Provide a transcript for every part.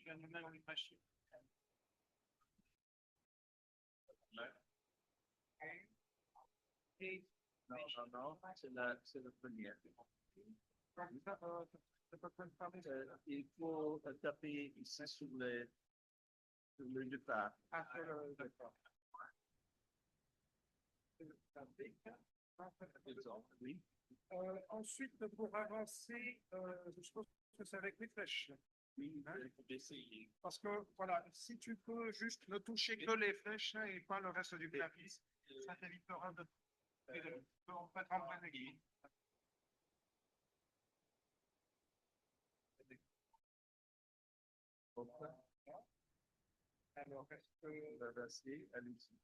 Non, non, c'est la première. Il faut taper ici sur le départ. Oui. Ensuite, pour avancer, je pense que c'est avec les flèches. Oui, hein? essayer. Parce que, voilà, si tu peux juste ne toucher que les flèches et pas le reste du clavier, ça t'évitera de en fait embrayer. Alors, est-ce que... La passer, allez-y.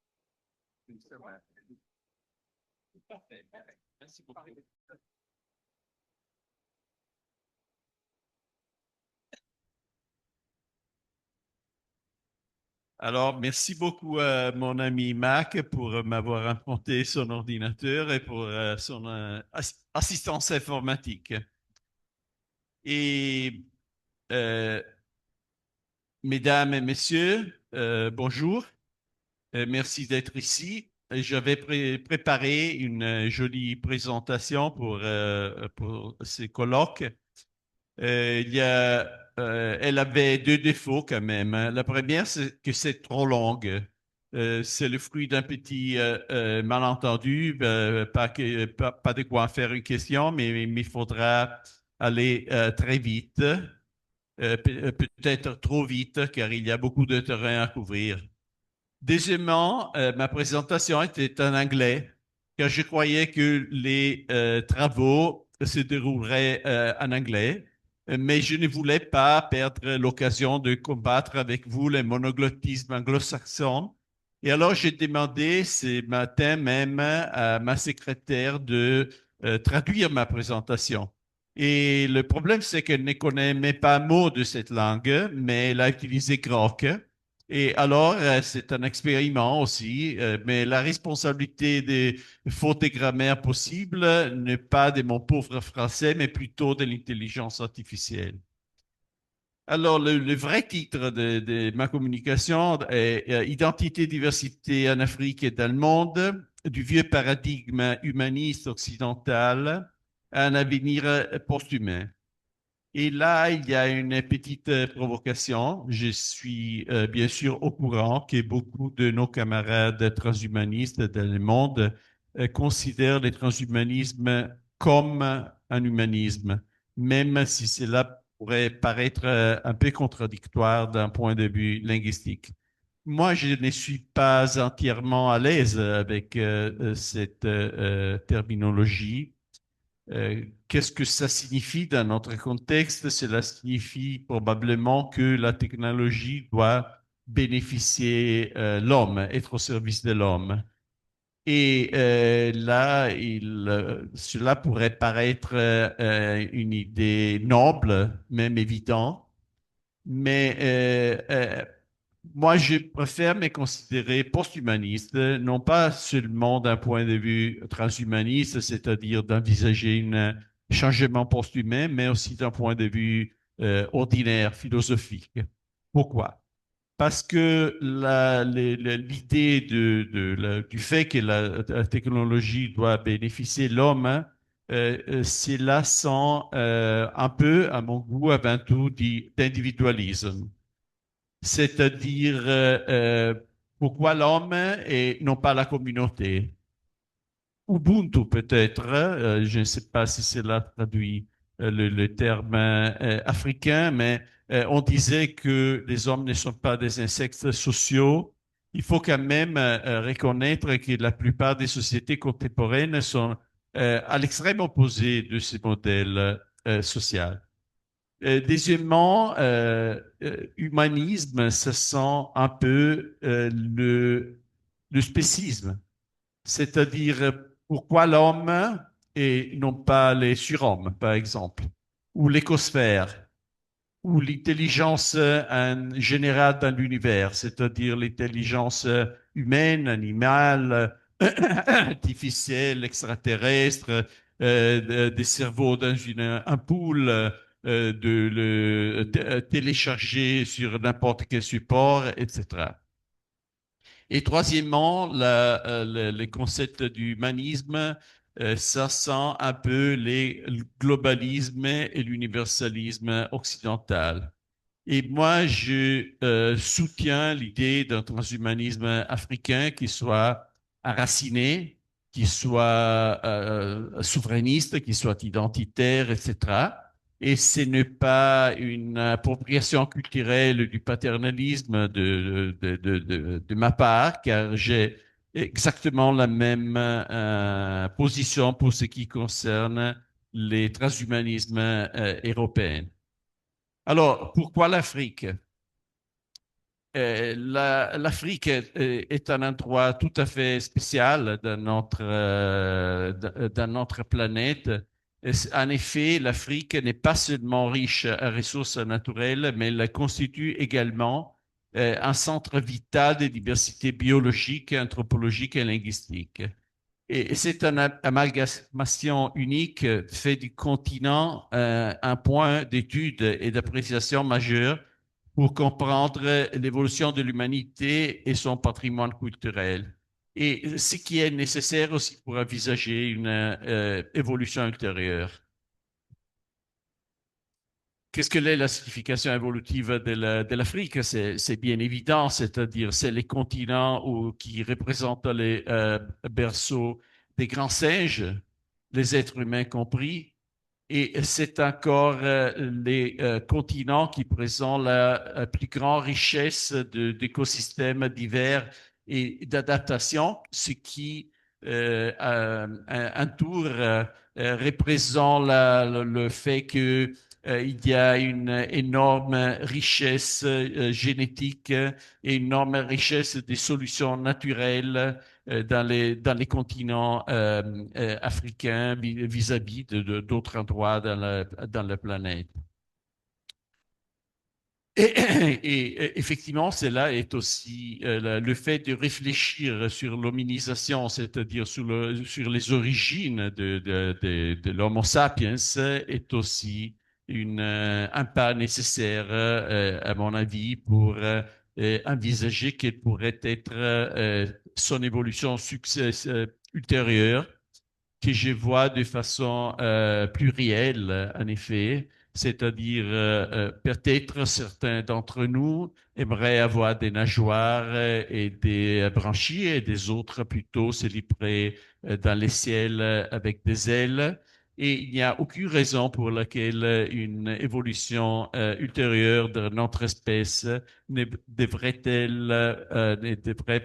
Parfait. Merci beaucoup. Alors, merci beaucoup à mon ami Mac pour m'avoir apporté son ordinateur et pour son assistance informatique. Et mesdames et messieurs, bonjour. Merci d'être ici. J'avais préparé une jolie présentation pour ces colloques. Elle avait deux défauts quand même, hein. La première, c'est que c'est trop longue. C'est le fruit d'un petit malentendu, pas de quoi en faire une question, mais il faudra aller très vite, peut-être trop vite, car il y a beaucoup de terrain à couvrir. Deuxièmement, ma présentation était en anglais, car je croyais que les travaux se dérouleraient en anglais, mais je ne voulais pas perdre l'occasion de combattre avec vous les monoglottismes anglo-saxons. Et alors, j'ai demandé ce matin même à ma secrétaire de traduire ma présentation. Et le problème, c'est qu'elle ne connaît même pas un mot de cette langue, mais elle a utilisé Grok. Et alors, c'est un expériment aussi, mais la responsabilité des fautes de grammaire possibles n'est pas de mon pauvre français, mais plutôt de l'intelligence artificielle. Alors, le vrai titre de ma communication est Identité, diversité en Afrique et dans le monde, du vieux paradigme humaniste occidental à un avenir post-humain. Et là, il y a une petite provocation. Je suis bien sûr au courant que beaucoup de nos camarades transhumanistes dans le monde considèrent le transhumanisme comme un humanisme, même si cela pourrait paraître un peu contradictoire d'un point de vue linguistique. Moi, je ne suis pas entièrement à l'aise avec cette terminologie. Qu'est-ce que ça signifie dans notre contexte? Cela signifie probablement que la technologie doit bénéficier l'homme, être au service de l'homme. Et là, cela pourrait paraître une idée noble, même évidente, mais moi, je préfère me considérer post-humaniste, non pas seulement d'un point de vue transhumaniste, c'est-à-dire d'envisager un changement post-humain, mais aussi d'un point de vue ordinaire, philosophique. Pourquoi? Parce que l'idée du fait que la technologie doit bénéficier de l'homme, hein, c'est là sans un peu, à mon goût, avant tout, d'individualisme. C'est-à-dire pourquoi l'homme et non pas la communauté. Ubuntu peut-être, je ne sais pas si cela traduit le terme africain, mais on disait que les hommes ne sont pas des insectes sociaux. Il faut quand même reconnaître que la plupart des sociétés contemporaines sont à l'extrême opposé de ce modèle social. Deuxièmement, humanisme, ça sent un peu le spécisme, c'est-à-dire pourquoi l'homme et non pas les surhommes, par exemple, ou l'écosphère, ou l'intelligence en général dans l'univers, c'est-à-dire l'intelligence humaine, animale, artificielle, extraterrestre, des cerveaux dans une ampoule, de le télécharger sur n'importe quel support, etc. Et troisièmement, le concept d'humanisme, ça sent un peu le globalisme et l'universalisme occidental. Et moi, je soutiens l'idée d'un transhumanisme africain qui soit enraciné, qui soit souverainiste, qui soit identitaire, etc. Et ce n'est pas une appropriation culturelle du paternalisme de ma part, car j'ai exactement la même position pour ce qui concerne les transhumanismes européens. Alors, pourquoi l'Afrique? L'Afrique est un endroit tout à fait spécial dans notre planète. En effet, l'Afrique n'est pas seulement riche en ressources naturelles, mais elle constitue également un centre vital de diversité biologique, anthropologique et linguistique. Et c'est une amalgamation unique fait du continent un point d'étude et d'appréciation majeur pour comprendre l'évolution de l'humanité et son patrimoine culturel. Et ce qui est nécessaire aussi pour envisager une évolution ultérieure. Qu'est-ce que est la signification évolutive de l'Afrique? C'est bien évident, c'est-à-dire c'est les continents qui représentent les berceaux des grands singes, les êtres humains compris, et c'est encore les continents qui présentent la plus grande richesse d'écosystèmes divers et d'adaptation, ce qui un tour représente le fait que il y a une énorme richesse génétique et une énorme richesse des solutions naturelles dans les continents africains vis-à-vis d'autres endroits dans la planète. Et effectivement, cela est aussi le fait de réfléchir sur l'hominisation, c'est-à-dire sur les origines de l'Homo sapiens, est aussi un pas nécessaire, à mon avis, pour envisager quelle pourrait être son évolution ultérieure, que je vois de façon plus réelle, en effet. C'est-à-dire, peut-être certains d'entre nous aimeraient avoir des nageoires et des branchies et des autres plutôt se livrer dans les ciels avec des ailes. Et il n'y a aucune raison pour laquelle une évolution ultérieure de notre espèce ne devrait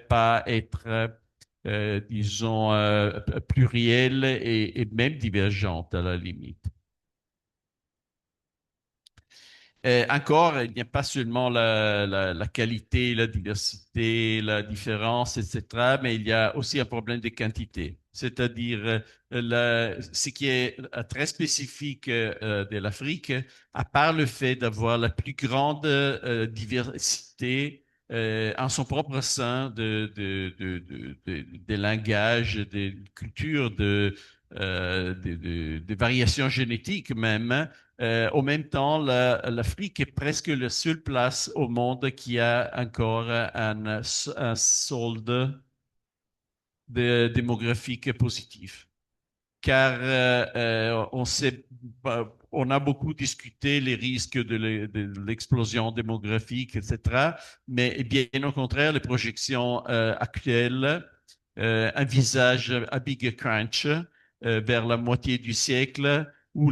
pas être disons, plurielle et même divergente à la limite. Encore, il n'y a pas seulement la qualité, la diversité, la différence, etc., mais il y a aussi un problème de quantité. C'est-à-dire, ce qui est très spécifique de l'Afrique, à part le fait d'avoir la plus grande diversité en son propre sein de langages, de cultures, de variations génétiques même, au même temps, l'Afrique est presque la seule place au monde qui a encore un solde démographique positif. Car on a beaucoup discuté les risques de l'explosion démographique, etc. Mais bien au contraire, les projections actuelles envisagent un big crunch vers la moitié du siècle où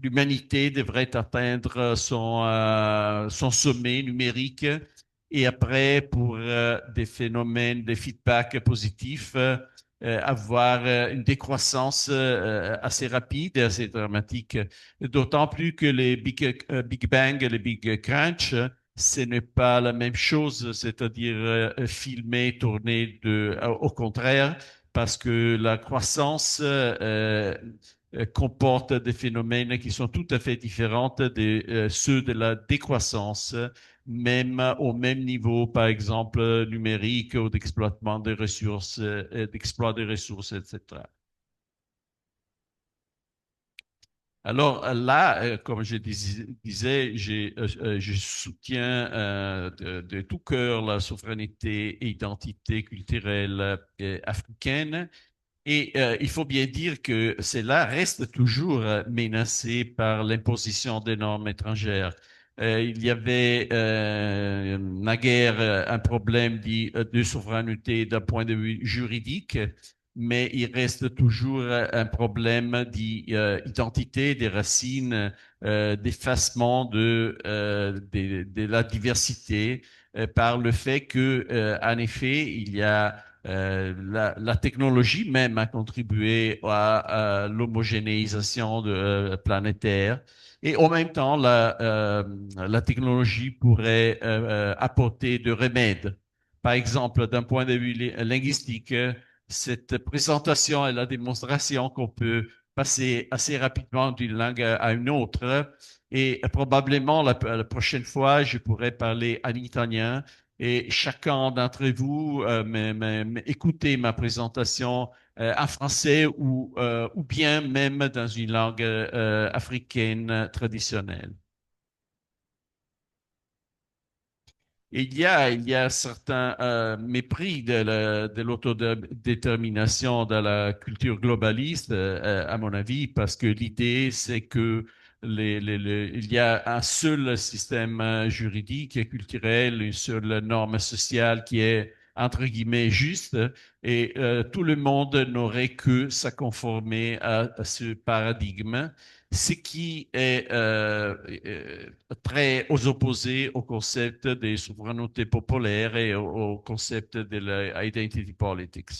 l'humanité devrait atteindre son sommet numérique et après, pour des phénomènes de feedback positifs, avoir une décroissance assez rapide et assez dramatique. D'autant plus que les Big Bang et les Big Crunch, ce n'est pas la même chose, c'est-à-dire filmer, tourner au contraire, parce que la croissance comporte des phénomènes qui sont tout à fait différents de ceux de la décroissance, même au même niveau, par exemple, numérique ou d'exploitement des ressources, d'exploit des ressources, etc. Alors là, comme je disais, je soutiens de tout cœur la souveraineté et identité culturelle africaine. Et il faut bien dire que cela reste toujours menacé par l'imposition des normes étrangères. Il y avait naguère un problème dit, de souveraineté d'un point de vue juridique, mais il reste toujours un problème d'identité, des racines, d'effacement de la diversité par le fait que, en effet, il y a la technologie même a contribué à l'homogénéisation planétaire. Et en même temps, la technologie pourrait apporter de remèdes. Par exemple, d'un point de vue linguistique, cette présentation est la démonstration qu'on peut passer assez rapidement d'une langue à une autre. Et probablement la prochaine fois, je pourrais parler en italien et chacun d'entre vous écoutez ma présentation en français ou bien même dans une langue africaine traditionnelle. Et il y a certains mépris de l'autodétermination de la culture globaliste, à mon avis, parce que l'idée, c'est que il y a un seul système juridique et culturel, une seule norme sociale qui est, entre guillemets, juste, et tout le monde n'aurait que s'à conformer à ce paradigme, ce qui est très aux opposés au concept des souverainetés populaires et au concept de l'identity politics.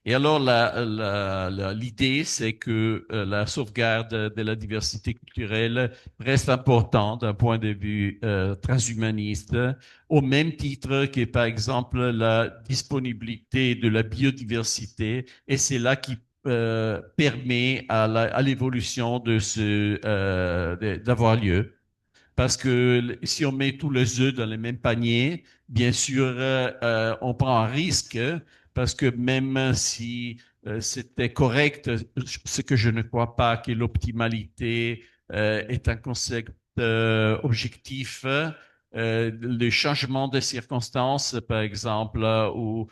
Et alors, l'idée, c'est que la sauvegarde de la diversité culturelle reste importante d'un point de vue transhumaniste, au même titre que, par exemple, la disponibilité de la biodiversité, et c'est là qui permet à l'évolution d'avoir lieu. Parce que si on met tous les œufs dans le même panier, bien sûr, on prend un risque parce que même si c'était correct, ce que je ne crois pas que l'optimalité est un concept objectif, le changement de circonstances, par exemple, ou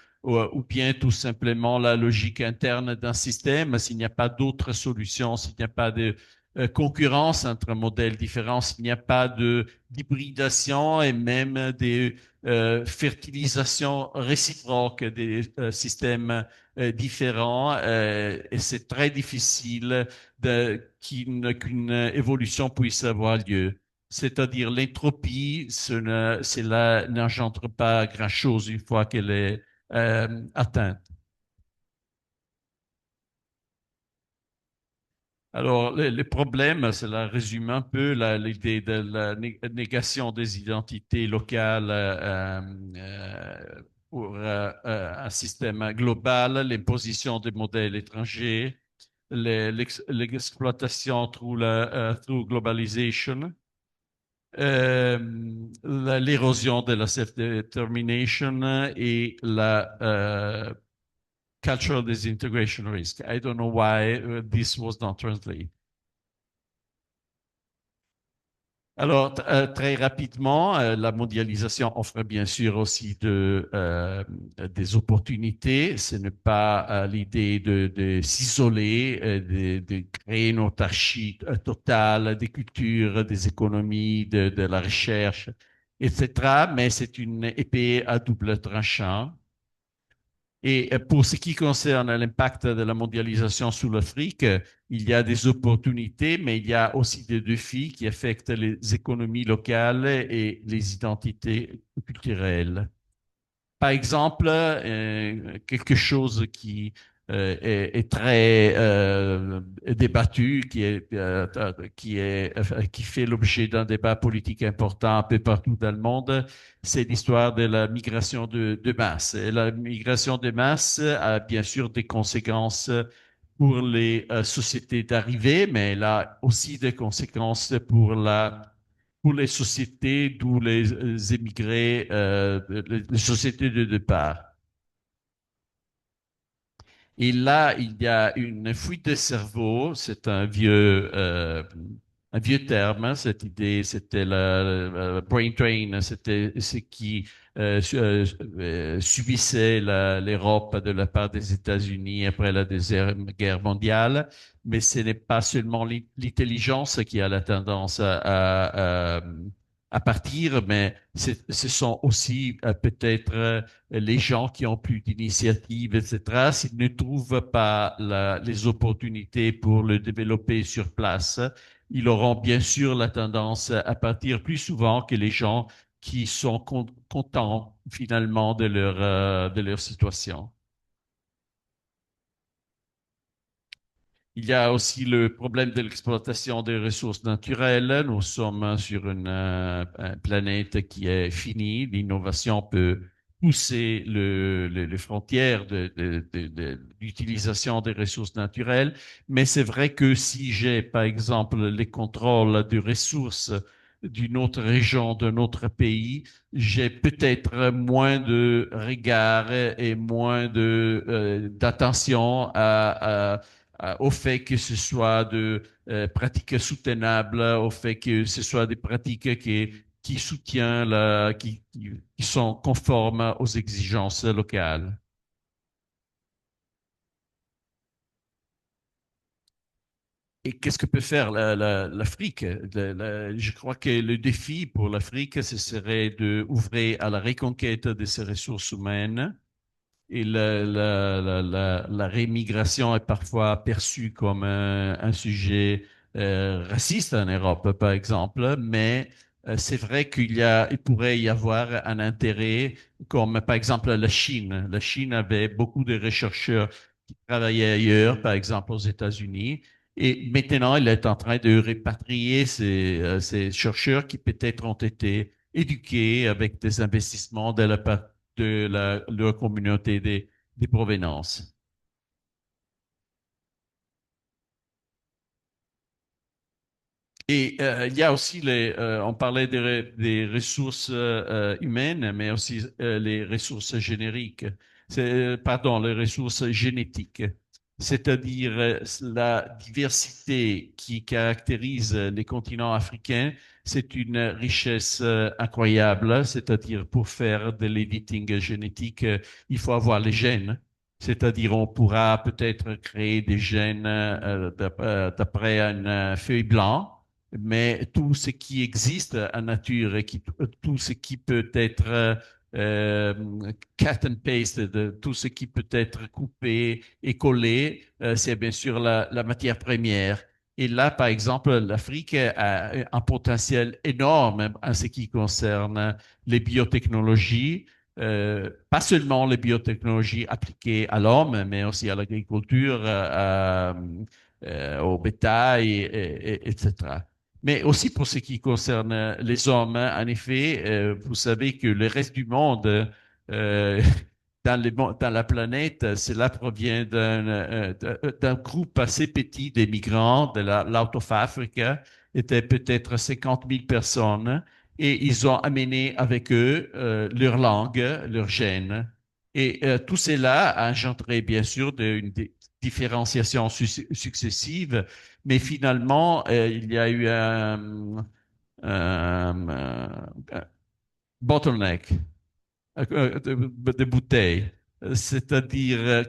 bien tout simplement la logique interne d'un système, s'il n'y a pas d'autre solution, s'il n'y a pas de concurrence entre modèles différents, s'il n'y a pas d'hybridation et même des fertilisations réciproques des systèmes différents. Et c'est très difficile qu'une évolution puisse avoir lieu. C'est-à-dire l'entropie, cela n'engendre pas grand-chose une fois qu'elle est atteinte. Alors, le problème, cela résume un peu l'idée de la négation des identités locales pour un système global, l'imposition des modèles étrangers, l'exploitation through globalization, l'érosion de la self-determination et la cultural disintegration risk. I don't know why this was not translated. Alors, très rapidement, la mondialisation offre bien sûr aussi des opportunités. Ce n'est pas l'idée de s'isoler, de créer une autarcie totale des cultures, des économies, de la recherche, etc. Mais c'est une épée à double tranchant. Et pour ce qui concerne l'impact de la mondialisation sur l'Afrique, il y a des opportunités, mais il y a aussi des défis qui affectent les économies locales et les identités culturelles. Par exemple, quelque chose qui est très débattu, qui fait l'objet d'un débat politique important un peu partout dans le monde, c'est l'histoire de la migration de masse. Et la migration de masse a bien sûr des conséquences pour les sociétés d'arrivée, mais elle a aussi des conséquences pour les sociétés d'où les émigrés, les sociétés de départ. Et là, il y a une fuite de cerveau. C'est un vieux terme, hein. Cette idée, c'était le brain drain. C'était ce qui subissait l'Europe de la part des États-Unis après la Deuxième Guerre mondiale. Mais ce n'est pas seulement l'intelligence qui a la tendance à partir, mais ce sont aussi peut-être les gens qui ont plus d'initiative, etc., s'ils ne trouvent pas les opportunités pour le développer sur place, ils auront bien sûr la tendance à partir plus souvent que les gens qui sont contents finalement de leur situation. Il y a aussi le problème de l'exploitation des ressources naturelles. Nous sommes sur une planète qui est finie. L'innovation peut pousser les frontières de l'utilisation des ressources naturelles. Mais c'est vrai que si j'ai, par exemple, les contrôles des ressources d'une autre région, d'un autre pays, j'ai peut-être moins de regard et moins d'attention au fait que ce soit de pratiques soutenables, au fait que ce soit des pratiques qui soutiennent, qui sont conformes aux exigences locales. Et qu'est-ce que peut faire l'Afrique? Je crois que le défi pour l'Afrique, ce serait d'ouvrir à la reconquête de ces ressources humaines. Et la rémigration est parfois perçue comme un sujet raciste en Europe, par exemple, mais c'est vrai il pourrait y avoir un intérêt, comme par exemple la Chine. La Chine avait beaucoup de chercheurs qui travaillaient ailleurs, par exemple aux États-Unis, et maintenant elle est en train de répatrier ces chercheurs qui peut-être ont été éduqués avec des investissements de la part de leur communauté des provenances. Et il y a aussi on parlait des ressources humaines, mais aussi les ressources génériques, pardon, les ressources génétiques, c'est-à-dire la diversité qui caractérise les continents africains. C'est une richesse incroyable, c'est-à-dire pour faire de l'editing génétique, il faut avoir les gènes. C'est-à-dire, on pourra peut-être créer des gènes d'après une feuille blanche, mais tout ce qui existe en nature et tout ce qui peut être euh, cut and paste, tout ce qui peut être coupé et collé, c'est bien sûr la matière première. Et là, par exemple, l'Afrique a un potentiel énorme en ce qui concerne les biotechnologies, pas seulement les biotechnologies appliquées à l'homme, mais aussi à l'agriculture, au bétail, etc. Mais aussi pour ce qui concerne les hommes, hein, en effet, vous savez que le reste du monde euh, dans la planète, cela provient d'un groupe assez petit des migrants de l'Out of Africa, était peut-être 50 000 personnes, et ils ont amené avec eux leur langue, leur gène. Et tout cela a engendré, bien sûr, une différenciation successive, mais finalement, il y a eu un bottleneck de bouteilles. C'est-à-dire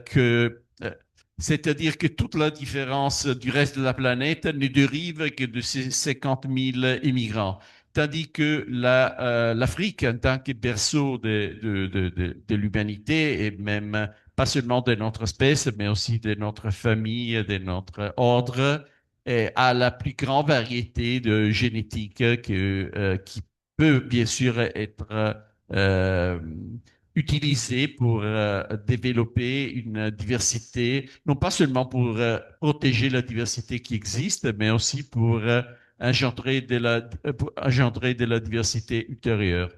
c'est-à-dire que toute la différence du reste de la planète ne dérive que de ces 50 000 immigrants. Tandis que l'Afrique, en tant que berceau de l'humanité, et même pas seulement de notre espèce, mais aussi de notre famille, de notre ordre, a la plus grande variété de génétique qui peut bien sûr être euh, utilisé pour développer une diversité, non pas seulement pour protéger la diversité qui existe, mais aussi pour engendrer de la diversité ultérieure.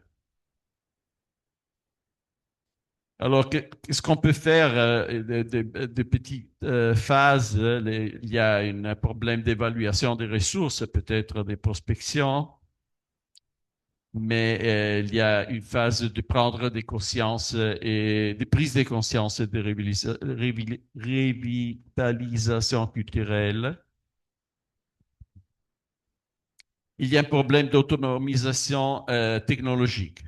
Alors, qu'est-ce qu'on peut faire de petites phases? Il y a un problème d'évaluation des ressources, peut-être des prospections. mais il y a une phase de prendre des consciences et de prise de conscience et de revitalisation culturelle. Il y a un problème d'autonomisation technologique.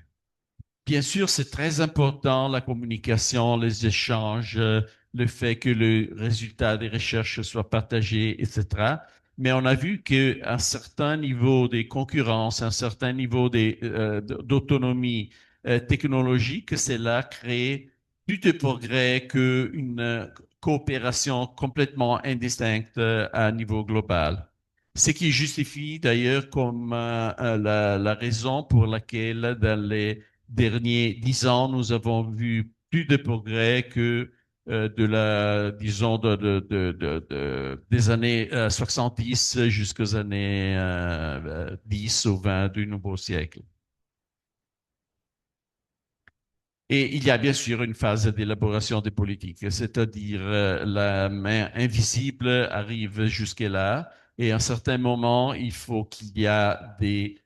Bien sûr, c'est très important, la communication, les échanges, le fait que le résultat des recherches soit partagé, etc. Mais on a vu qu'un certain niveau de concurrence, un certain niveau d'autonomie technologique, cela crée plus de progrès qu'une coopération complètement indistincte à niveau global. Ce qui justifie d'ailleurs comme la raison pour laquelle dans les derniers 10 ans, nous avons vu plus de progrès que disons, des années 70 jusqu'aux années 10 ou 20 du nouveau siècle. Et il y a bien sûr une phase d'élaboration des politiques, c'est-à-dire la main invisible arrive jusque-là et à un certain moment, il faut qu'il y ait des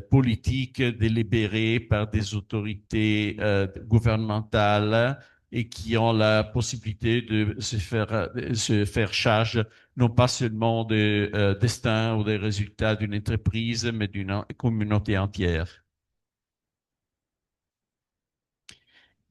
politiques délibérées par des autorités gouvernementales et qui ont la possibilité de se faire charge non pas seulement du destin ou des résultats d'une entreprise, mais d'une communauté entière.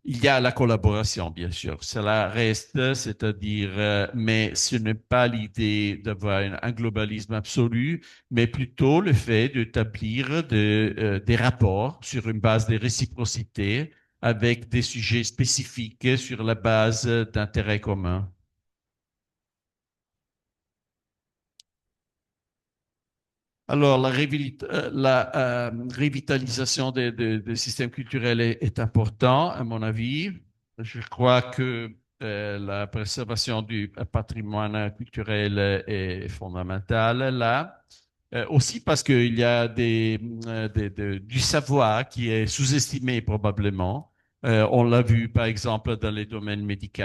Il y a la collaboration, bien sûr. Cela reste, c'est-à-dire, mais ce n'est pas l'idée d'avoir un globalisme absolu, mais plutôt le fait d'établir des rapports sur une base de réciprocité avec des sujets spécifiques sur la base d'intérêts communs. Alors, la revitalisation des systèmes culturels est important, à mon avis. Je crois que la préservation du patrimoine culturel est fondamentale là. Aussi parce qu'il y a du savoir qui est sous-estimé probablement. On l'a vu par exemple dans les domaines médicaux.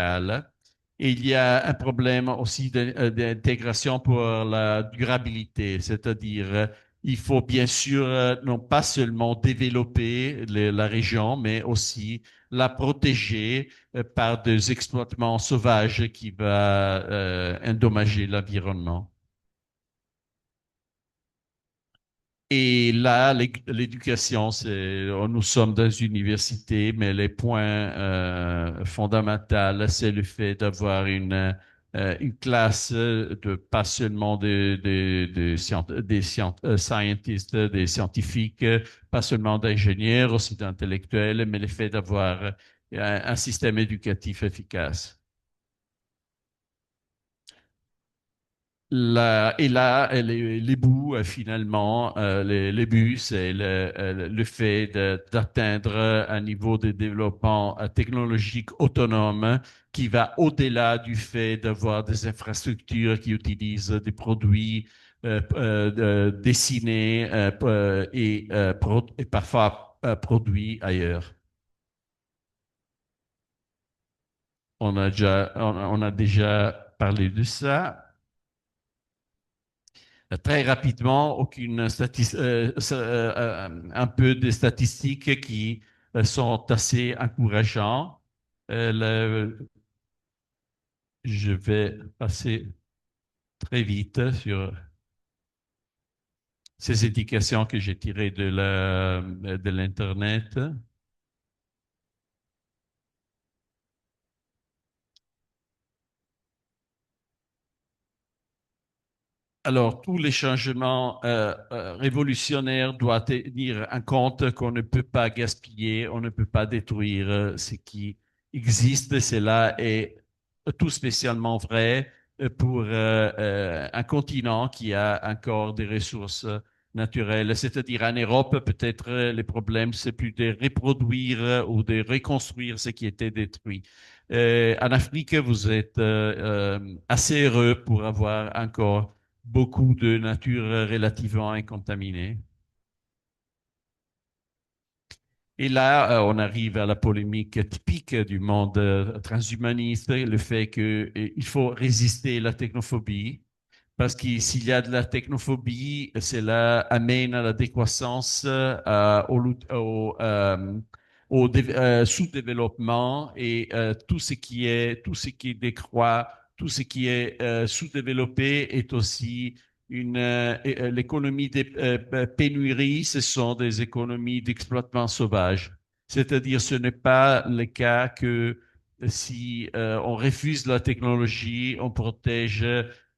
Et il y a un problème aussi d'intégration pour la durabilité, c'est-à-dire il faut bien sûr non pas seulement développer la région, mais aussi la protéger par des exploitements sauvages qui vont endommager l'environnement. Et là, l'éducation, nous sommes dans une université, mais les points fondamentaux, c'est le fait d'avoir une classe de pas seulement scientists, des scientifiques, pas seulement d'ingénieurs, aussi d'intellectuels, mais le fait d'avoir un système éducatif efficace. Et là, les bouts, finalement, les buts, c'est le fait d'atteindre un niveau de développement technologique autonome qui va au-delà du fait d'avoir des infrastructures qui utilisent des produits dessinés et parfois produits ailleurs. On a déjà parlé de ça. Très rapidement, un peu de statistiques qui sont assez encourageantes. Je vais passer très vite sur ces indications que j'ai tirées de l'Internet. Alors, tous les changements révolutionnaires doivent tenir en compte qu'on ne peut pas gaspiller, on ne peut pas détruire ce qui existe. Cela est tout spécialement vrai pour un continent qui a encore des ressources naturelles. C'est-à-dire en Europe, peut-être les problèmes, c'est plus de reproduire ou de reconstruire ce qui était détruit. En Afrique, vous êtes assez heureux pour avoir encore beaucoup de nature relativement incontaminée. Et là, on arrive à la polémique typique du monde transhumaniste, le fait qu'il faut résister à la technophobie, parce que s'il y a de la technophobie, cela amène à la décroissance, au sous-développement et tout ce qui décroît, tout ce qui est sous-développé est aussi l'économie des pénuries, ce sont des économies d'exploitement sauvage. C'est-à-dire, ce n'est pas le cas que si on refuse la technologie, on protège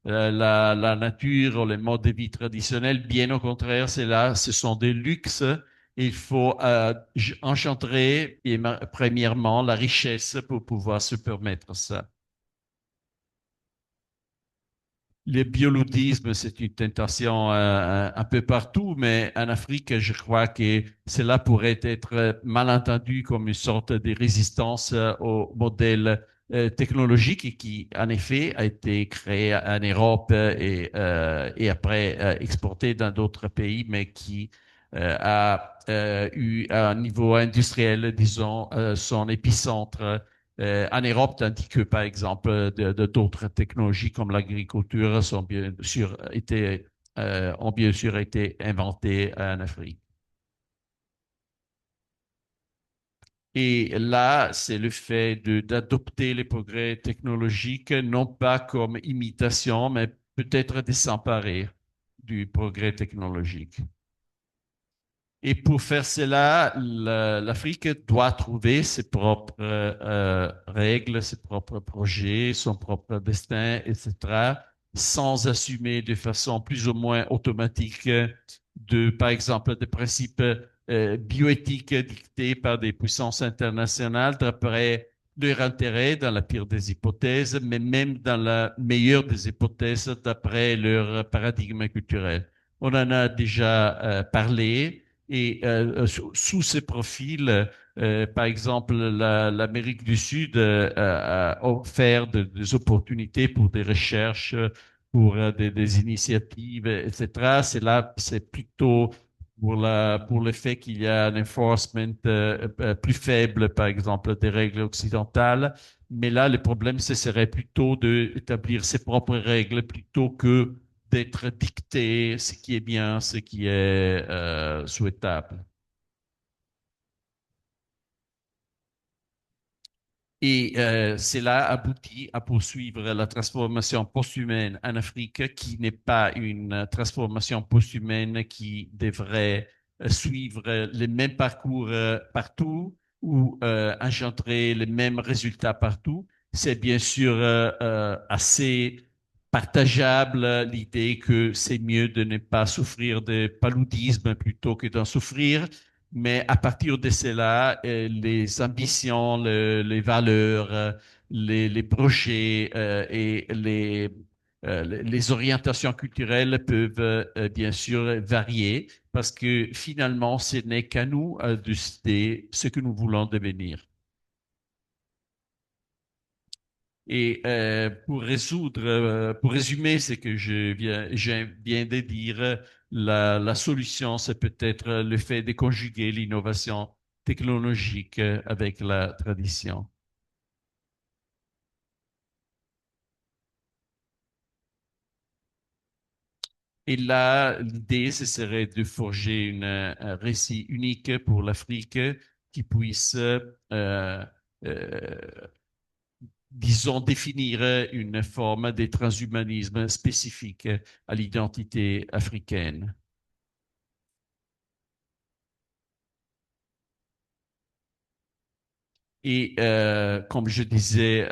la nature ou les modes de vie traditionnels. Bien au contraire, c'est là, ce sont des luxes. Il faut engendrer, premièrement, la richesse pour pouvoir se permettre ça. Le bioludisme, c'est une tentation un peu partout, mais en Afrique, je crois que cela pourrait être mal entendu comme une sorte de résistance au modèle technologique et qui, en effet, a été créé en Europe et après exporté dans d'autres pays, mais qui a eu un niveau industriel, disons, son épicentre en Europe, tandis que, par exemple, d'autres technologies comme l'agriculture ont bien sûr été inventées en Afrique. Et là, c'est le fait d'adopter les progrès technologiques, non pas comme imitation, mais peut-être de s'emparer du progrès technologique. Et pour faire cela, l'Afrique doit trouver ses propres règles, ses propres projets, son propre destin, etc., sans assumer de façon plus ou moins automatique par exemple, des principes bioéthiques dictés par des puissances internationales d'après leur intérêt dans la pire des hypothèses, mais même dans la meilleure des hypothèses d'après leur paradigme culturel. On en a déjà parlé. Et sous ces profils, par exemple, l'Amérique du Sud a offert des opportunités pour des recherches, pour des initiatives, etc. C'est là, c'est plutôt pour le fait qu'il y a un enforcement plus faible, par exemple, des règles occidentales. Mais là, le problème, ce serait plutôt d'établir ses propres règles plutôt que d'être dicté ce qui est bien, ce qui est souhaitable. Et cela aboutit à poursuivre la transformation post-humaine en Afrique, qui n'est pas une transformation post-humaine qui devrait suivre les mêmes parcours partout ou engendrer les mêmes résultats partout. C'est bien sûr assez partageable l'idée que c'est mieux de ne pas souffrir de paludisme plutôt que d'en souffrir. Mais à partir de cela, les ambitions, les valeurs, les projets et les orientations culturelles peuvent bien sûr varier parce que finalement, ce n'est qu'à nous de décider ce que nous voulons devenir. Et pour résumer ce que je viens de dire, la solution, c'est peut-être le fait de conjuguer l'innovation technologique avec la tradition. Et là, l'idée, ce serait de forger un récit unique pour l'Afrique qui puisse euh, disons, définir une forme de transhumanisme spécifique à l'identité africaine. Et comme je disais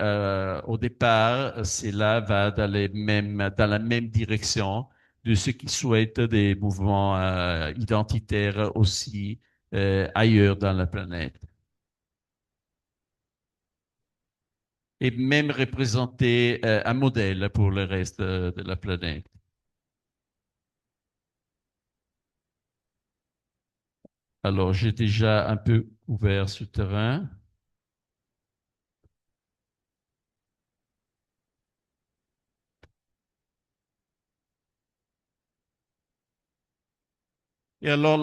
au départ, cela va dans la même direction de ce qu'ils souhaitent des mouvements identitaires aussi ailleurs dans la planète. Et même représenter un modèle pour le reste de la planète. Alors, j'ai déjà un peu ouvert ce terrain. Et alors,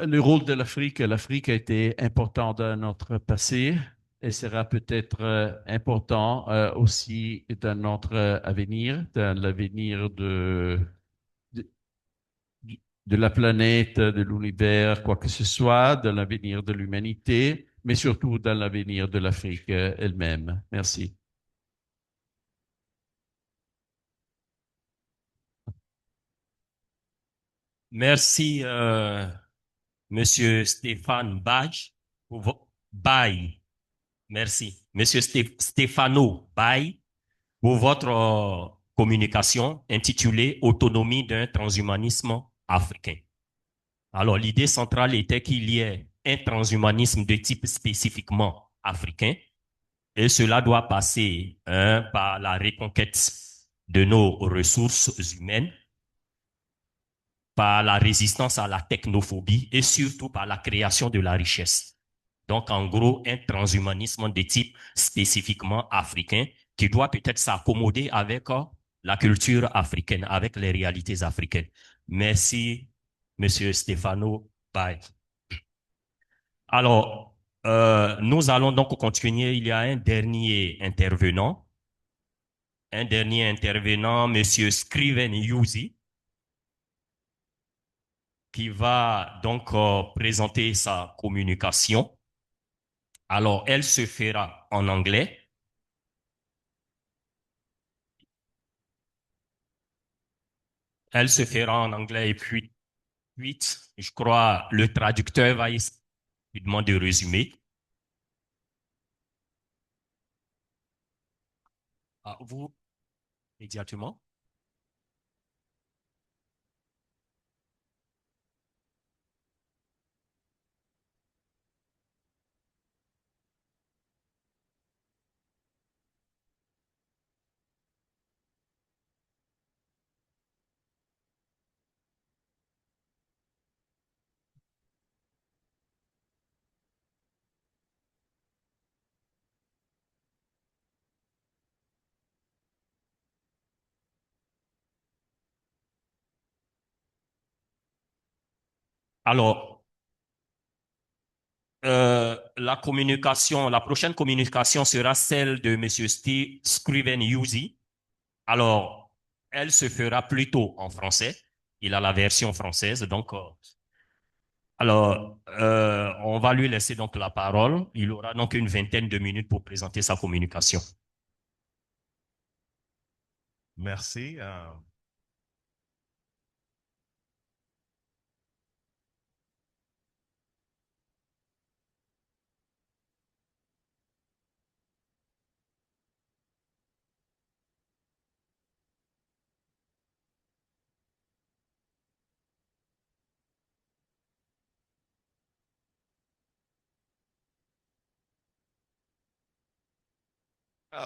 le rôle de l'Afrique a été important dans notre passé. et sera peut-être important aussi dans notre avenir, dans l'avenir de, de la planète, de l'univers, quoi que ce soit, dans l'avenir de l'humanité, mais surtout dans l'avenir de l'Afrique elle-même. Merci. Merci, Monsieur Stéphane Bage, Baye. Merci. Monsieur Stéphano Baye, pour votre communication intitulée Autonomie d'un transhumanisme africain. Alors, l'idée centrale était qu'il y ait un transhumanisme de type spécifiquement africain, et cela doit passer par la reconquête de nos ressources humaines, par la résistance à la technophobie et surtout par la création de la richesse. Donc, en gros, un transhumanisme de type spécifiquement africain qui doit peut-être s'accommoder avec la culture africaine, avec les réalités africaines. Merci, Monsieur Stéphano Baye. Alors, nous allons donc continuer. Il y a un dernier intervenant, Monsieur Scriven Yuzi, qui va donc présenter sa communication. Alors, elle se fera en anglais. Elle se fera en anglais et puis, je crois, le traducteur va lui demander de résumer. Ah, vous, immédiatement. Alors, la communication, la prochaine communication sera celle de Monsieur Steve Scriven Yuzi. Alors, elle se fera plutôt en français. Il a la version française, donc on va lui laisser donc la parole. Il aura donc une vingtaine de minutes pour présenter sa communication. Merci.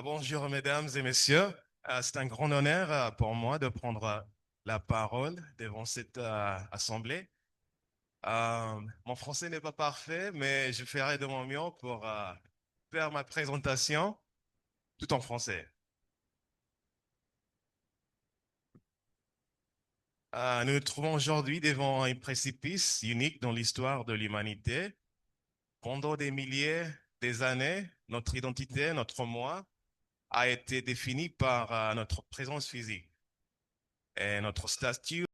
Bonjour, mesdames et messieurs. C'est un grand honneur pour moi de prendre la parole devant cette assemblée. Mon français n'est pas parfait, mais je ferai de mon mieux pour faire ma présentation tout en français. Nous nous trouvons aujourd'hui devant un précipice unique dans l'histoire de l'humanité. Pendant des milliers d'années, notre identité, notre moi, a été définie par notre présence physique et notre statut